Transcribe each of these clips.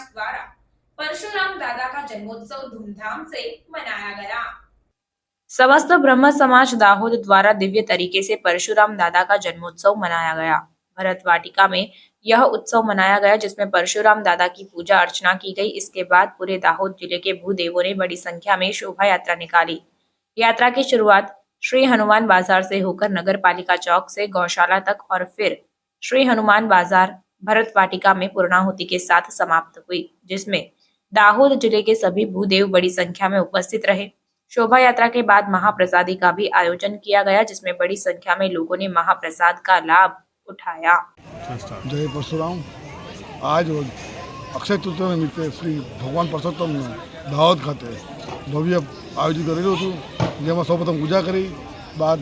समाज द्वारा परशुराम दादा का जन्मोत्सव धूमधाम से मनाया गया। समस्त ब्रह्म समाज दाहोद द्वारा दिव्य तरीके से परशुराम दादा का जन्मोत्सव मनाया गया। भरत वाटिका में यह उत्सव मनाया गया, जिसमें परशुराम दादा की पूजा अर्चना की गई। इसके बाद पूरे दाहोद जिले के भूदेवों ने बड़ी संख्या में शोभा यात्रा निकाली। यात्रा की शुरुआत श्री हनुमान बाजार से होकर नगर पालिका चौक से गौशाला तक और फिर श्री हनुमान बाजार भरत वाटिका में पूर्णाहुति के साथ समाप्त हुई, जिसमें दाहोद जिले के सभी भूदेव बड़ी संख्या में उपस्थित रहे। शोभा यात्रा के बाद महाप्रसादी का भी आयोजन किया गया, जिसमें बड़ी संख्या में लोगों ने महाप्रसाद का लाभ उठाया। जय परशुराम। आज रोज अक्षय तृतीया निमित्ते श्री भगवान परसोत्तम दाहोद खाते भव्य आयोजित करेલું હતું, જેમાં સૌપ્રથમ પૂજા કરી બાદ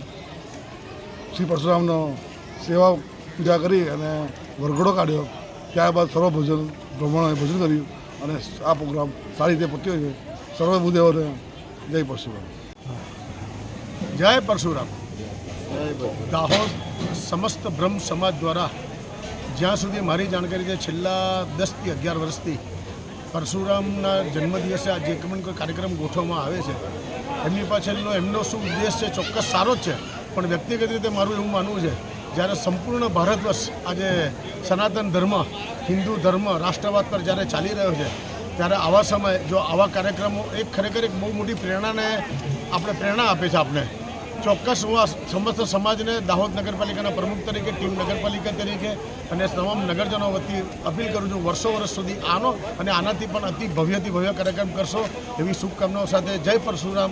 શ્રી પરશુરામનો સેવા પૂજા કરી અને વરઘોડો કાઢ્યો। ત્યારબાદ સર્વ ભોજન બ્રાહ્મણોએ ભોજન કર્યું અને આ પ્રોગ્રામ સારી રીતે પત્યો છે। સર્વ ભૂદેવોને જય પરશુરામ। जय परशुराम। दाहोद समस्त ब्रह्म समाज द्वारा ज्यां सुधी मारी जानकारी है छेल्ला 10 થી 11 વર્ષથી परशुरामना जन्मदिवसे आ जे पण कोई कार्यक्रम गोठववामां आवे छे एमनी पाछळनो एमनो शुं उद्देश्य छे चोक्कस सारो ज छे, पण व्यक्तिगत रीते मारुं एवुं मानवुं छे જ્યારે સંપૂર્ણ ભારતવર્ષ આજે સનાતન ધર્મ હિન્દુ ધર્મ રાષ્ટ્રવાદ પર જ્યારે ચાલી રહ્યો છે, ત્યારે આવા સમય જો આવા કાર્યક્રમો એક ખરેખર એક બહુ મોટી પ્રેરણાને આપણે પ્રેરણા આપે છે। આપણે ચોક્કસ હું આ સમસ્ત સમાજને દાહોદ નગરપાલિકાના પ્રમુખ તરીકે ટીમ નગરપાલિકા તરીકે અને તમામ નગરજનો વતી અપીલ કરું છું, વર્ષો વર્ષ સુધી આનો અને આનાથી પણ અતિ ભવ્યથી ભવ્ય કાર્યક્રમ કરશો એવી શુભકામનાઓ સાથે જય પરશુરામ।